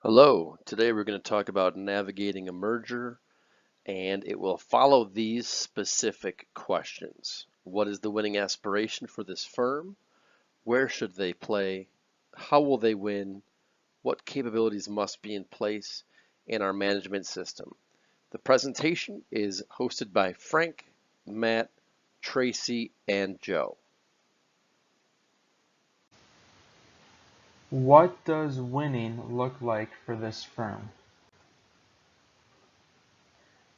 Hello, today we're going to talk about navigating a merger and it will follow these specific questions. What is the winning aspiration for this firm? Where should they play? How will they win? What capabilities must be in place in our management system? The presentation is hosted by Frank, Matt, Tracy, and Joe. What does winning look like for this firm?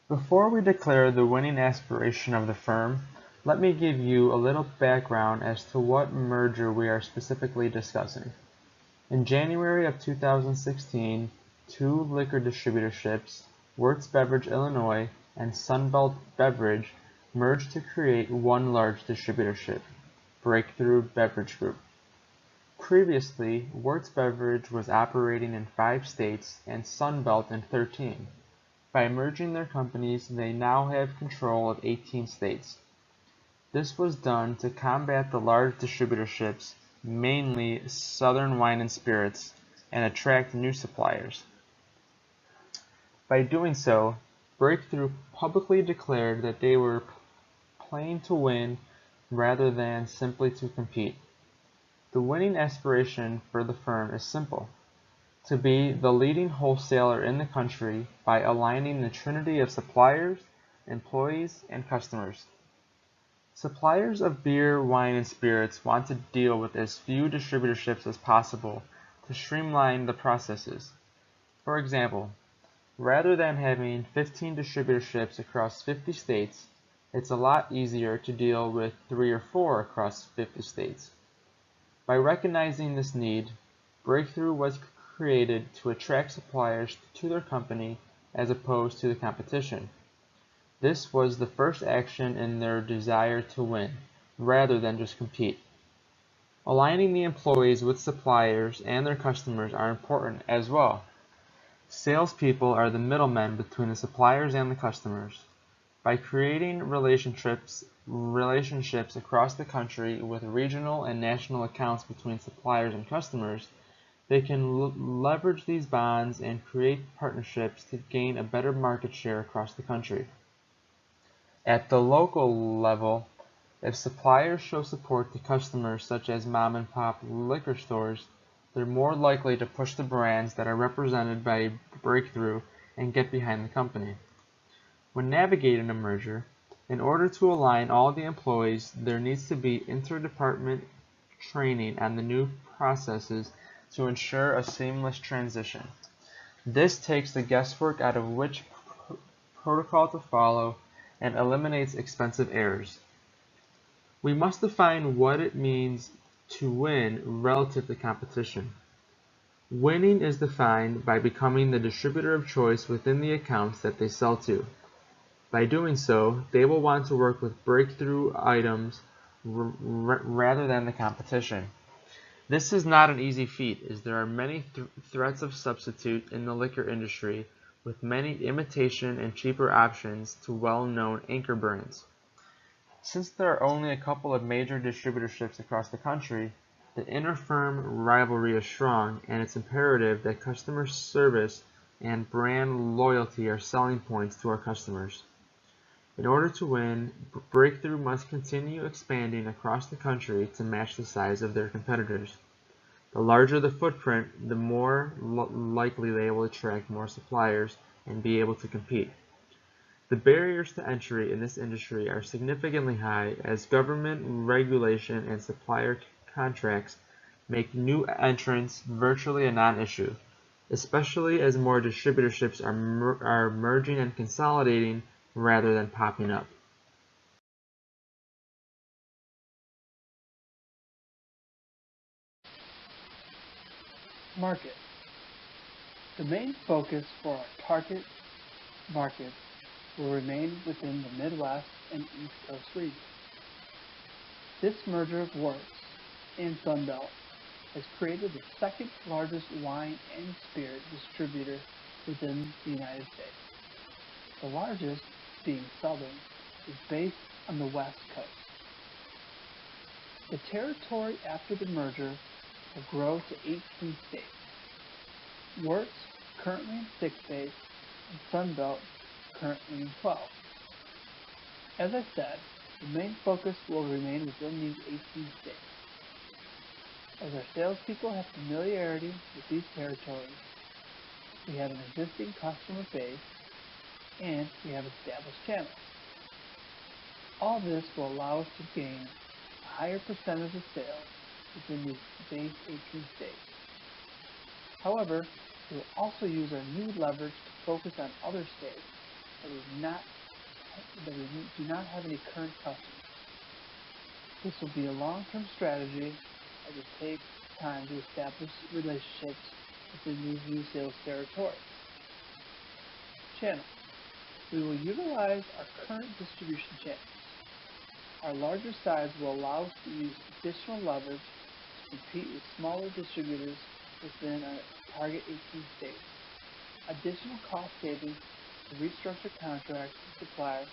Before we declare the winning aspiration of the firm, let me give you a little background as to what merger we are specifically discussing. In January of 2016, two liquor distributorships, Wertz Beverage Illinois and Sunbelt Beverage, merged to create one large distributorship, Breakthru Beverage Group. Previously, Wertz Beverage was operating in 5 states and Sunbelt in 13. By merging their companies, they now have control of 18 states. This was done to combat the large distributorships, mainly Southern Wine and Spirits, and attract new suppliers. By doing so, Breakthru publicly declared that they were playing to win rather than simply to compete. The winning aspiration for the firm is simple: to be the leading wholesaler in the country by aligning the trinity of suppliers, employees, and customers. Suppliers of beer, wine, and spirits want to deal with as few distributorships as possible to streamline the processes. For example, rather than having 15 distributorships across 50 states, it's a lot easier to deal with 3 or 4 across 50 states. By recognizing this need, Breakthru was created to attract suppliers to their company as opposed to the competition. This was the first action in their desire to win, rather than just compete. Aligning the employees with suppliers and their customers are important as well. Salespeople are the middlemen between the suppliers and the customers. By creating relationships across the country with regional and national accounts between suppliers and customers, they can leverage these bonds and create partnerships to gain a better market share across the country. At the local level, if suppliers show support to customers such as mom-and-pop liquor stores, they're more likely to push the brands that are represented by Breakthru and get behind the company. When navigating a merger, in order to align all the employees, there needs to be inter-department training on the new processes to ensure a seamless transition. This takes the guesswork out of which protocol to follow and eliminates expensive errors. We must define what it means to win relative to competition. Winning is defined by becoming the distributor of choice within the accounts that they sell to. By doing so, they will want to work with Breakthru items rather than the competition. This is not an easy feat, as there are many threats of substitute in the liquor industry, with many imitation and cheaper options to well-known anchor brands. Since there are only a couple of major distributorships across the country, the inter-firm rivalry is strong, and it's imperative that customer service and brand loyalty are selling points to our customers. In order to win, Breakthru must continue expanding across the country to match the size of their competitors. The larger the footprint, the more likely they will attract more suppliers and be able to compete. The barriers to entry in this industry are significantly high, as government regulation and supplier contracts make new entrants virtually a non-issue, especially as more distributorships are merging and consolidating rather than popping up. Market. The main focus for our target markets will remain within the Midwest and East Coast regions. This merger of Wertz and Sunbelt has created the second largest wine and spirit distributor within the United States. The largest, being Southern, is based on the West Coast. The territory after the merger will grow to 18 states. Wertz currently in 6 states, and Sunbelt, currently in 12. As I said, the main focus will remain within these 18 states. As our salespeople have familiarity with these territories, we have an existing customer base, and we have established channels. All this will allow us to gain a higher percentage of sales within these base 18 states. However, we will also use our new leverage to focus on other states that we do not have any current customers. This will be a long-term strategy as it takes time to establish relationships within these new sales territories. Channels. We will utilize our current distribution channels. Our larger size will allow us to use additional leverage to compete with smaller distributors within our target 18 states. Additional cost savings to restructure contracts with suppliers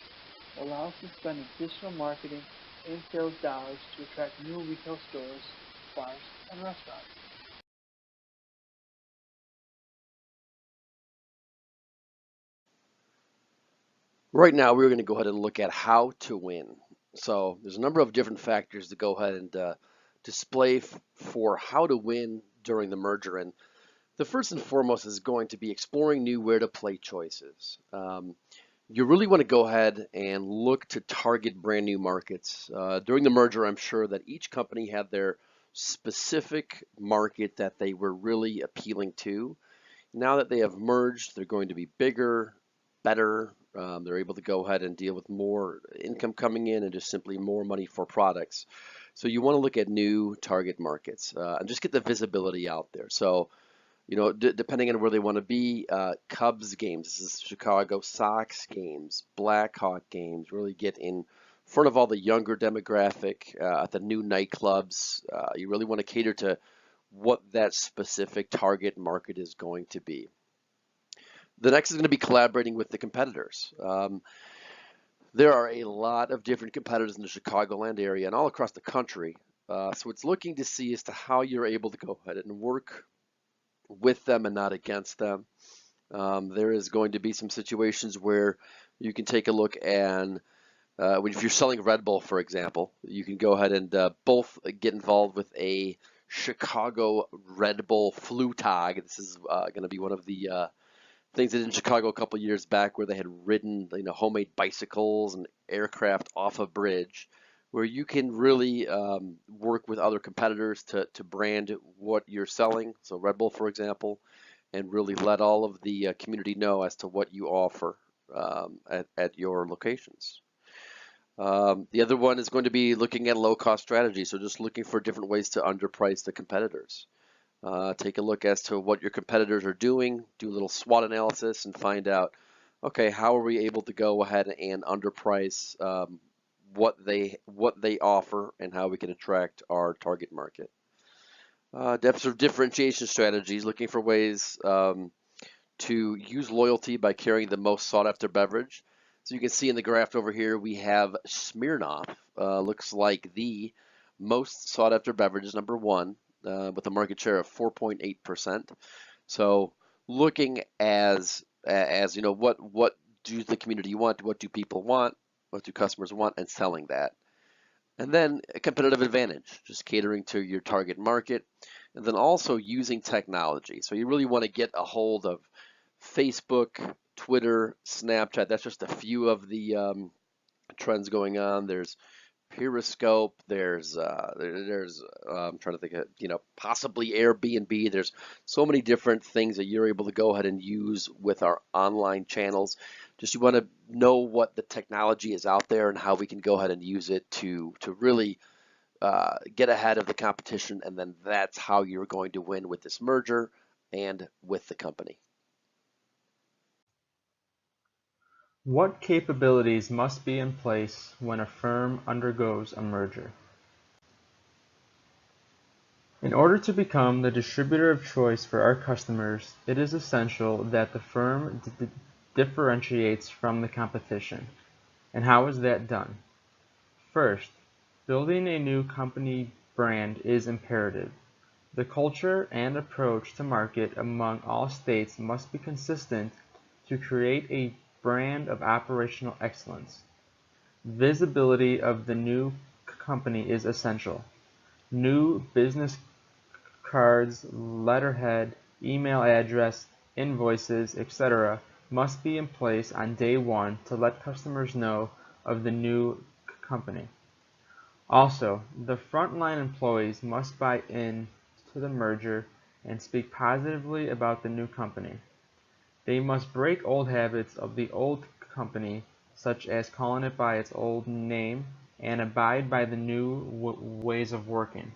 will allow us to spend additional marketing and sales dollars to attract new retail stores, bars, and restaurants. Right now, we're going to go ahead and look at how to win. So there's a number of different factors to go ahead and display for how to win during the merger. And the first and foremost is going to be exploring new where to play choices. You really want to go ahead and look to target brand new markets. During the merger, I'm sure that each company had their specific market that they were really appealing to. Now that they have merged, they're going to be bigger, better. They're able to go ahead and deal with more income coming in and just simply more money for products. So you want to look at new target markets and just get the visibility out there. So, you know, depending on where they want to be, Cubs games, this is Chicago Sox games, Blackhawk games, really get in front of all the younger demographic at the new nightclubs. You really want to cater to what that specific target market is going to be. The next is going to be collaborating with the competitors. There are a lot of different competitors in the Chicagoland area and all across the country. So it's looking to see as to how you're able to go ahead and work with them and not against them. There is going to be some situations where you can take a look and if you're selling Red Bull, for example, you can go ahead and both get involved with a Chicago Red Bull Flugtag. This is going to be one of the things they did in Chicago a couple years back where they had ridden, you know, homemade bicycles and aircraft off a bridge, where you can really work with other competitors to brand what you're selling. So Red Bull, for example, and really let all of the community know as to what you offer at your locations. The other one is going to be looking at low-cost strategies, so just looking for different ways to underprice the competitors. Take a look as to what your competitors are doing, do a little SWOT analysis, and find out, okay, how are we able to go ahead and underprice what they offer and how we can attract our target market. Depths of differentiation strategies, looking for ways to use loyalty by carrying the most sought-after beverage. So you can see in the graph over here, we have Smirnoff, looks like the most sought-after beverage is number one, with a market share of 4.8%. So looking as you know, what do the community want? What do people want? What do customers want? And selling that. And then a competitive advantage, just catering to your target market. And then also using technology. So you really want to get a hold of Facebook, Twitter, Snapchat. That's just a few of the trends going on. There's Periscope. There's I'm trying to think of, you know, possibly Airbnb. There's so many different things that you're able to go ahead and use with our online channels. Just you want to know what the technology is out there and how we can go ahead and use it to really get ahead of the competition, and then that's how you're going to win with this merger and with the company. What capabilities must be in place when a firm undergoes a merger? In order to become the distributor of choice for our customers, it is essential that the firm differentiates from the competition. And how is that done? First, building a new company brand is imperative. The culture and approach to market among all states must be consistent to create a brand of operational excellence. Visibility of the new company is essential. New business cards, letterhead, email address, invoices, etc. must be in place on day one to let customers know of the new company. Also, the frontline employees must buy in to the merger and speak positively about the new company. They must break old habits of the old company, such as calling it by its old name, and abide by the new ways of working.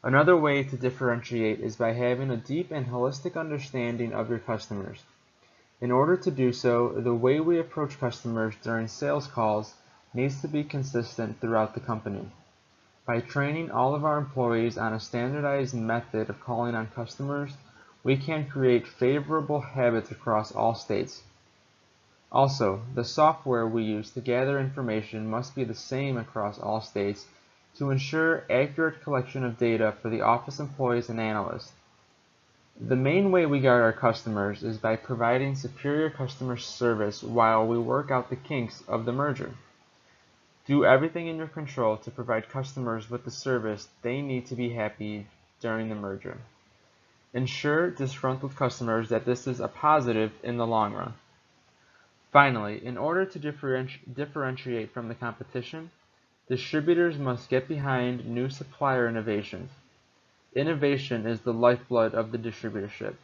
Another way to differentiate is by having a deep and holistic understanding of your customers. In order to do so, the way we approach customers during sales calls needs to be consistent throughout the company. By training all of our employees on a standardized method of calling on customers, we can create favorable habits across all states. Also, the software we use to gather information must be the same across all states to ensure accurate collection of data for the office employees and analysts. The main way we guard our customers is by providing superior customer service while we work out the kinks of the merger. Do everything in your control to provide customers with the service they need to be happy during the merger. Ensure disgruntled customers that this is a positive in the long run. Finally, in order to differentiate from the competition, distributors must get behind new supplier innovations. Innovation is the lifeblood of the distributorship.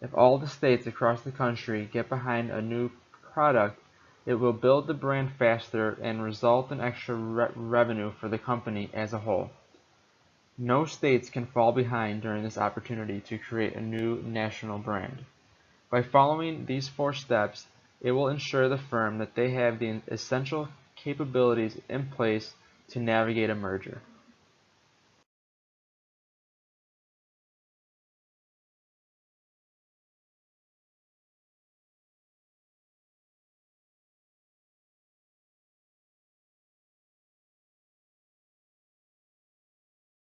If all the states across the country get behind a new product, it will build the brand faster and result in extra revenue for the company as a whole. No states can fall behind during this opportunity to create a new national brand. By following these 4 steps, it will ensure the firm that they have the essential capabilities in place to navigate a merger.